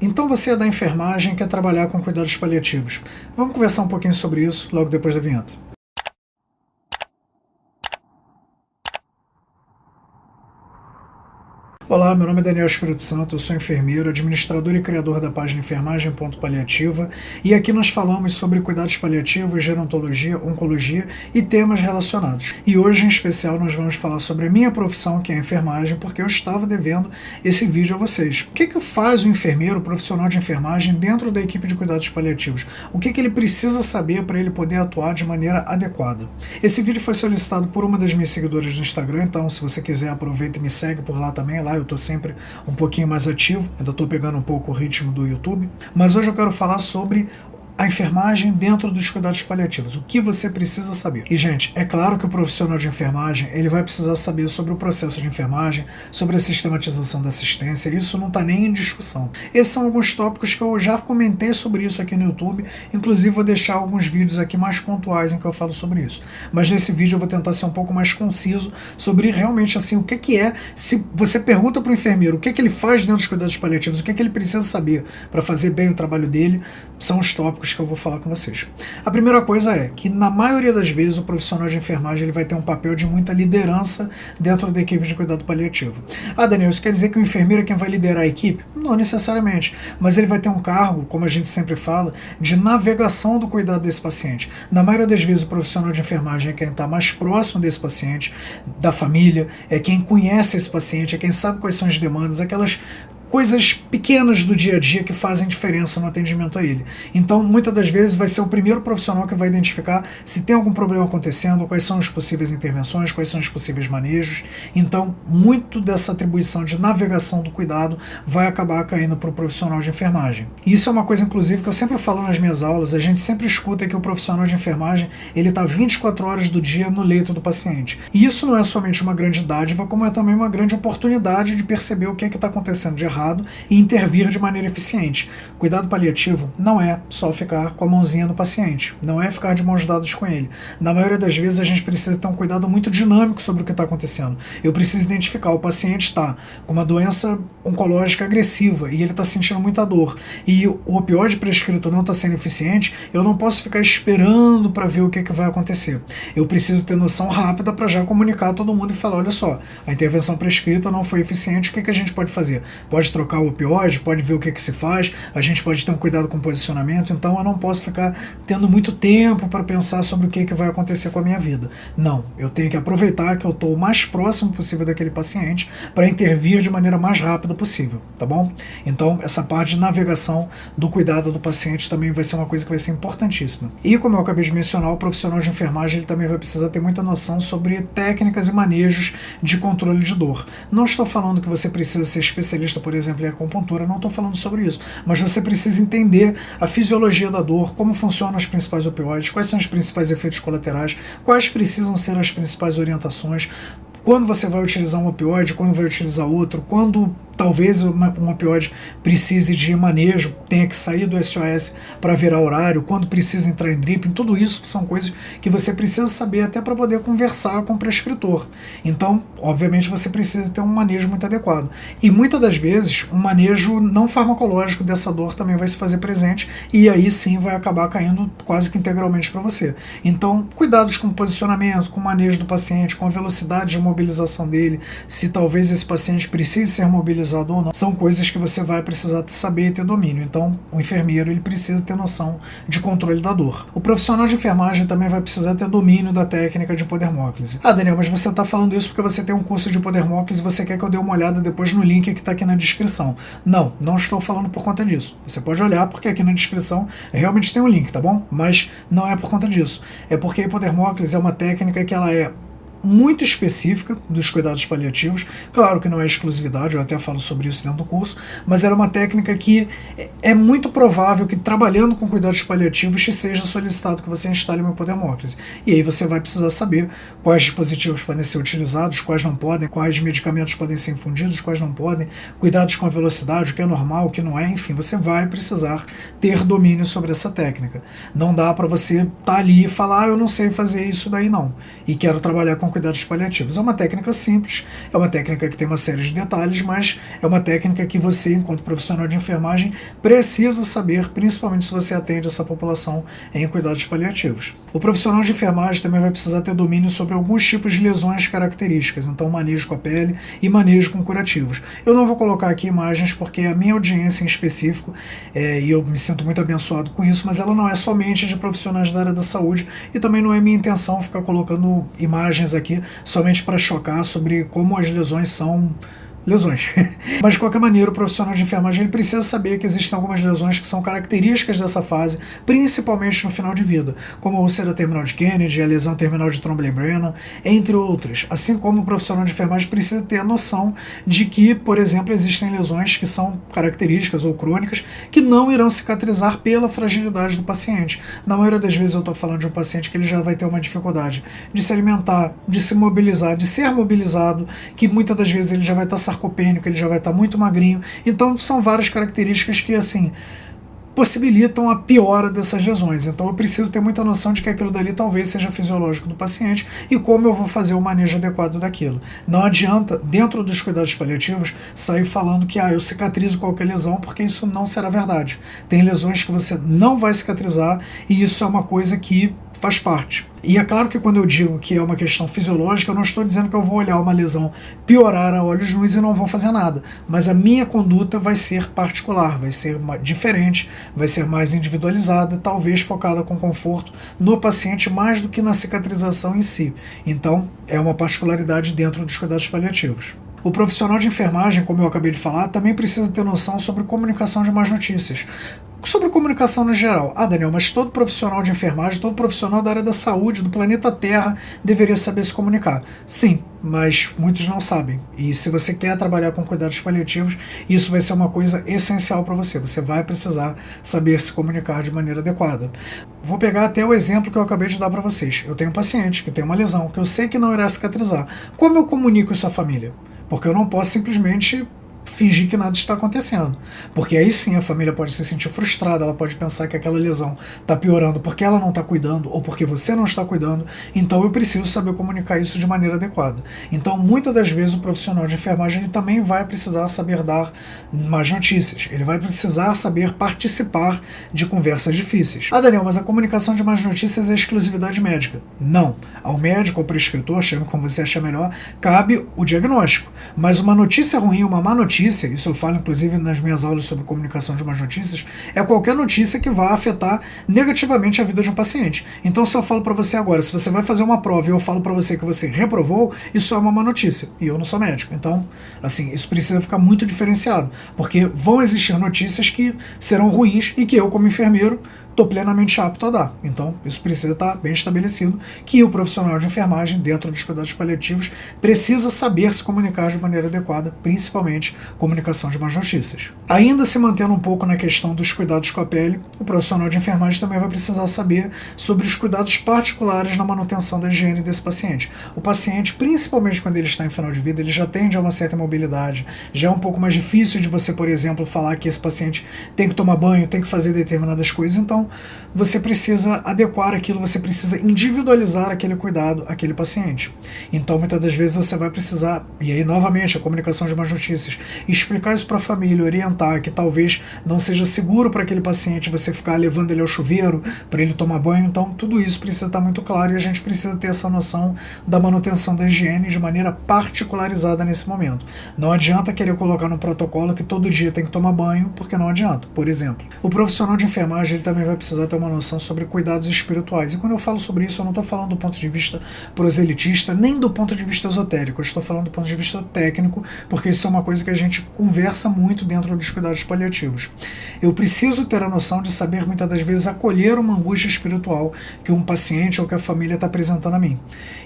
Então você é da enfermagem e quer trabalhar com cuidados paliativos. Vamos conversar um pouquinho sobre isso logo depois da vinheta. Olá, meu nome é Daniel Espírito Santo, eu sou enfermeiro, administrador e criador da página Enfermagem.paliativa, e aqui nós falamos sobre cuidados paliativos, gerontologia, oncologia e temas relacionados. E hoje, em especial, nós vamos falar sobre a minha profissão, que é a enfermagem, porque eu estava devendo esse vídeo a vocês. O que faz o enfermeiro, o profissional de enfermagem, dentro da equipe de cuidados paliativos? O que ele precisa saber para ele poder atuar de maneira adequada? Esse vídeo foi solicitado por uma das minhas seguidoras do Instagram, então se você quiser, aproveita e me segue por lá também, lá eu estou sempre um pouquinho mais ativo, ainda estou pegando um pouco o ritmo do YouTube, mas hoje eu quero falar sobre a enfermagem dentro dos cuidados paliativos, o que você precisa saber. E, gente, é claro que o profissional de enfermagem, ele vai precisar saber sobre o processo de enfermagem, sobre a sistematização da assistência, isso não está nem em discussão. Esses são alguns tópicos que eu já comentei sobre isso aqui no YouTube, inclusive vou deixar alguns vídeos aqui mais pontuais em que eu falo sobre isso. Mas nesse vídeo eu vou tentar ser um pouco mais conciso sobre realmente assim, o que é, se você pergunta para o enfermeiro o que ele faz dentro dos cuidados paliativos, o que ele precisa saber para fazer bem o trabalho dele, são os tópicos que eu vou falar com vocês. A primeira coisa é que, na maioria das vezes, o profissional de enfermagem ele vai ter um papel de muita liderança dentro da equipe de cuidado paliativo. Ah, Daniel, isso quer dizer que o enfermeiro é quem vai liderar a equipe? Não necessariamente, mas ele vai ter um cargo, como a gente sempre fala, de navegação do cuidado desse paciente. Na maioria das vezes, o profissional de enfermagem é quem está mais próximo desse paciente, da família, é quem conhece esse paciente, é quem sabe quais são as demandas, aquelas coisas pequenas do dia a dia que fazem diferença no atendimento a ele. Então, muitas das vezes, vai ser o primeiro profissional que vai identificar se tem algum problema acontecendo, quais são as possíveis intervenções, quais são os possíveis manejos. Então, muito dessa atribuição de navegação do cuidado vai acabar caindo para o profissional de enfermagem. E isso é uma coisa, inclusive, que eu sempre falo nas minhas aulas, a gente sempre escuta que o profissional de enfermagem ele está 24 horas do dia no leito do paciente. E isso não é somente uma grande dádiva, como é também uma grande oportunidade de perceber o que está acontecendo de errado e intervir de maneira eficiente. Cuidado paliativo não é só ficar com a mãozinha no paciente, não é ficar de mãos dadas com ele. Na maioria das vezes a gente precisa ter um cuidado muito dinâmico sobre o que está acontecendo. Eu preciso identificar, o paciente está com uma doença oncológica agressiva e ele está sentindo muita dor e o opioide prescrito não está sendo eficiente, eu não posso ficar esperando para ver o que vai acontecer. Eu preciso ter noção rápida para já comunicar a todo mundo e falar, olha só, a intervenção prescrita não foi eficiente, o que a gente pode fazer? Pode trocar o opioide, pode ver o que se faz, a gente pode ter um cuidado com o posicionamento, então eu não posso ficar tendo muito tempo para pensar sobre o que vai acontecer com a minha vida. Não, eu tenho que aproveitar que eu estou o mais próximo possível daquele paciente para intervir de maneira mais rápida possível, tá bom? Então essa parte de navegação do cuidado do paciente também vai ser uma coisa que vai ser importantíssima. E como eu acabei de mencionar, o profissional de enfermagem ele também vai precisar ter muita noção sobre técnicas e manejos de controle de dor. Não estou falando que você precisa ser especialista, por exemplo, em acupuntura, não estou falando sobre isso, mas você precisa entender a fisiologia da dor, como funcionam os principais opioides, quais são os principais efeitos colaterais, quais precisam ser as principais orientações, quando você vai utilizar um opioide, quando vai utilizar outro, quando talvez um opioide precise de manejo, tenha que sair do SOS para virar horário, quando precisa entrar em dripping, tudo isso são coisas que você precisa saber até para poder conversar com o prescritor. Então, obviamente, você precisa ter um manejo muito adequado. E muitas das vezes, um manejo não farmacológico dessa dor também vai se fazer presente e aí sim vai acabar caindo quase que integralmente para você. Então, cuidados com o posicionamento, com o manejo do paciente, com a velocidade de mobilização dele, se talvez esse paciente precise ser mobilizado ou não, são coisas que você vai precisar saber e ter domínio. Então, o enfermeiro ele precisa ter noção de controle da dor. O profissional de enfermagem também vai precisar ter domínio da técnica de hipodermóclise. Ah, Daniel, mas você está falando isso porque você tem um curso de hipodermóclise e você quer que eu dê uma olhada depois no link que está aqui na descrição. Não, não estou falando por conta disso. Você pode olhar porque aqui na descrição realmente tem um link, tá bom? Mas não é por conta disso. É porque a hipodermóclise é uma técnica que ela é muito específica dos cuidados paliativos. Claro que não é exclusividade, eu até falo sobre isso dentro do curso, mas era uma técnica que é muito provável que, trabalhando com cuidados paliativos, te seja solicitado que você instale uma hipodermóclise. E aí você vai precisar saber quais dispositivos podem ser utilizados, quais não podem, quais medicamentos podem ser infundidos, quais não podem, cuidados com a velocidade, o que é normal, o que não é, enfim, você vai precisar ter domínio sobre essa técnica. Não dá para você estar ali e falar, eu não sei fazer isso daí não, e quero trabalhar com cuidados paliativos. É uma técnica simples, é uma técnica que tem uma série de detalhes, mas é uma técnica que você, enquanto profissional de enfermagem, precisa saber, principalmente se você atende essa população em cuidados paliativos. O profissional de enfermagem também vai precisar ter domínio sobre alguns tipos de lesões características, então manejo com a pele e manejo com curativos. Eu não vou colocar aqui imagens porque a minha audiência em específico, e eu me sinto muito abençoado com isso, mas ela não é somente de profissionais da área da saúde e também não é minha intenção ficar colocando imagens aqui somente para chocar sobre como as lesões são lesões. Mas de qualquer maneira, o profissional de enfermagem ele precisa saber que existem algumas lesões que são características dessa fase, principalmente no final de vida, como a úlcera terminal de Kennedy, a lesão terminal de Trombley-Brennan, entre outras. Assim como o profissional de enfermagem precisa ter a noção de que, por exemplo, existem lesões que são características ou crônicas que não irão cicatrizar pela fragilidade do paciente. Na maioria das vezes eu estou falando de um paciente que ele já vai ter uma dificuldade de se alimentar, de se mobilizar, de ser mobilizado, que muitas das vezes ele já vai estar sarcopênico, ele já vai estar muito magrinho. Então são várias características que assim possibilitam a piora dessas lesões. Então eu preciso ter muita noção de que aquilo dali talvez seja fisiológico do paciente e como eu vou fazer o manejo adequado daquilo. Não adianta, dentro dos cuidados paliativos, sair falando que eu cicatrizo qualquer lesão, porque isso não será verdade. Tem lesões que você não vai cicatrizar e isso é uma coisa que faz parte. E é claro que quando eu digo que é uma questão fisiológica, eu não estou dizendo que eu vou olhar uma lesão piorar a olhos nus e não vou fazer nada. Mas a minha conduta vai ser particular, vai ser diferente, vai ser mais individualizada, talvez focada com conforto no paciente mais do que na cicatrização em si. Então, é uma particularidade dentro dos cuidados paliativos. O profissional de enfermagem, como eu acabei de falar, também precisa ter noção sobre comunicação de más notícias. Sobre comunicação no geral. Daniel, mas todo profissional de enfermagem, todo profissional da área da saúde, do planeta Terra, deveria saber se comunicar. Sim, mas muitos não sabem. E se você quer trabalhar com cuidados paliativos, isso vai ser uma coisa essencial para você. Você vai precisar saber se comunicar de maneira adequada. Vou pegar até o exemplo que eu acabei de dar para vocês. Eu tenho um paciente que tem uma lesão, que eu sei que não irá cicatrizar. Como eu comunico isso à família? Porque eu não posso simplesmente fingir que nada está acontecendo, porque aí sim a família pode se sentir frustrada, ela pode pensar que aquela lesão está piorando porque ela não está cuidando ou porque você não está cuidando, então eu preciso saber comunicar isso de maneira adequada. Então muitas das vezes o profissional de enfermagem ele também vai precisar saber dar más notícias, ele vai precisar saber participar de conversas difíceis. Daniel, mas a comunicação de más notícias é exclusividade médica. Não, ao médico ou prescritor, chame como você achar melhor, cabe o diagnóstico, mas uma notícia ruim, uma má notícia, isso eu falo inclusive nas minhas aulas sobre comunicação de más notícias, é qualquer notícia que vá afetar negativamente a vida de um paciente. Então se eu falo para você agora, se você vai fazer uma prova e eu falo para você que você reprovou, isso é uma má notícia, e eu não sou médico. Então, assim, isso precisa ficar muito diferenciado, porque vão existir notícias que serão ruins e que eu, como enfermeiro, estou plenamente apto a dar. Então, isso precisa estar bem estabelecido, que o profissional de enfermagem, dentro dos cuidados paliativos, precisa saber se comunicar de maneira adequada, principalmente comunicação de más notícias. Ainda se mantendo um pouco na questão dos cuidados com a pele, o profissional de enfermagem também vai precisar saber sobre os cuidados particulares na manutenção da higiene desse paciente. O paciente, principalmente quando ele está em final de vida, ele já tende a uma certa imobilidade, já é um pouco mais difícil de você, por exemplo, falar que esse paciente tem que tomar banho, tem que fazer determinadas coisas, então você precisa adequar aquilo, você precisa individualizar aquele cuidado àquele paciente. Então muitas das vezes você vai precisar, e aí novamente a comunicação de más notícias, explicar isso para a família, orientar que talvez não seja seguro para aquele paciente você ficar levando ele ao chuveiro para ele tomar banho. Então tudo isso precisa estar muito claro e a gente precisa ter essa noção da manutenção da higiene de maneira particularizada nesse momento. Não adianta querer colocar no protocolo que todo dia tem que tomar banho, porque não adianta. Por exemplo, o profissional de enfermagem ele também vai precisar ter uma noção sobre cuidados espirituais. E quando eu falo sobre isso, eu não estou falando do ponto de vista proselitista, nem do ponto de vista esotérico. Eu estou falando do ponto de vista técnico, porque isso é uma coisa que a gente conversa muito dentro dos cuidados paliativos. Eu preciso ter a noção de saber, muitas das vezes, acolher uma angústia espiritual que um paciente ou que a família está apresentando a mim.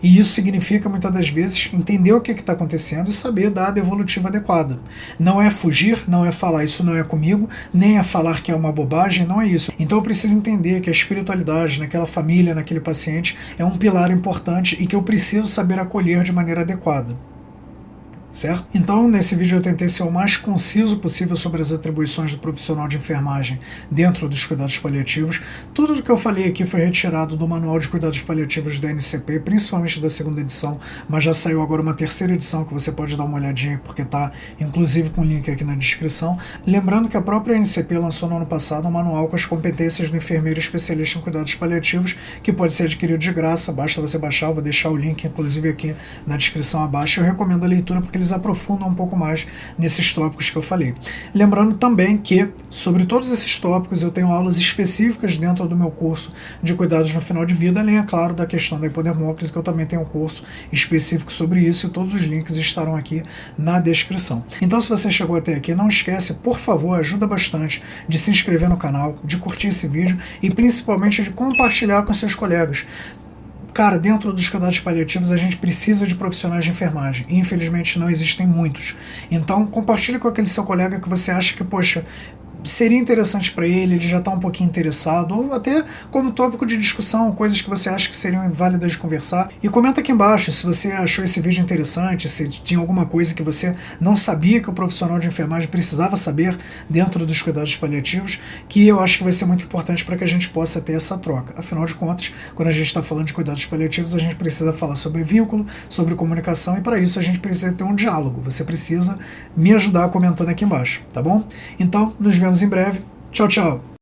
E isso significa, muitas das vezes, entender o que está acontecendo e saber dar a devolutiva adequada. Não é fugir, não é falar isso não é comigo, nem é falar que é uma bobagem, não é isso. Então eu preciso entender que a espiritualidade naquela família, naquele paciente, é um pilar importante e que eu preciso saber acolher de maneira adequada. certo? Então, nesse vídeo eu tentei ser o mais conciso possível sobre as atribuições do profissional de enfermagem dentro dos cuidados paliativos. Tudo do que eu falei aqui foi retirado do Manual de Cuidados Paliativos da NCP, principalmente da segunda edição, mas já saiu agora uma terceira edição que você pode dar uma olhadinha, porque está inclusive com o link aqui na descrição. Lembrando que a própria NCP lançou no ano passado um manual com as competências do enfermeiro especialista em cuidados paliativos, que pode ser adquirido de graça, basta você baixar, eu vou deixar o link inclusive aqui na descrição abaixo. Eu recomendo a leitura porque eles aprofundam um pouco mais nesses tópicos que eu falei. Lembrando também que, sobre todos esses tópicos, eu tenho aulas específicas dentro do meu curso de cuidados no final de vida, além, é claro, da questão da hipodermóclise, que eu também tenho um curso específico sobre isso, e todos os links estarão aqui na descrição. Então, se você chegou até aqui, não esquece, por favor, ajuda bastante de se inscrever no canal, de curtir esse vídeo e principalmente de compartilhar com seus colegas. Cara, dentro dos cuidados paliativos a gente precisa de profissionais de enfermagem e infelizmente não existem muitos. Então compartilhe com aquele seu colega que você acha que, poxa, seria interessante para ele já está um pouquinho interessado, ou até como tópico de discussão, coisas que você acha que seriam válidas de conversar. E comenta aqui embaixo se você achou esse vídeo interessante, se tinha alguma coisa que você não sabia que o profissional de enfermagem precisava saber dentro dos cuidados paliativos, que eu acho que vai ser muito importante para que a gente possa ter essa troca. Afinal de contas, quando a gente está falando de cuidados paliativos, a gente precisa falar sobre vínculo, sobre comunicação, e para isso a gente precisa ter um diálogo. Você precisa me ajudar comentando aqui embaixo, tá bom? Então, nos vemos em breve. Tchau, tchau!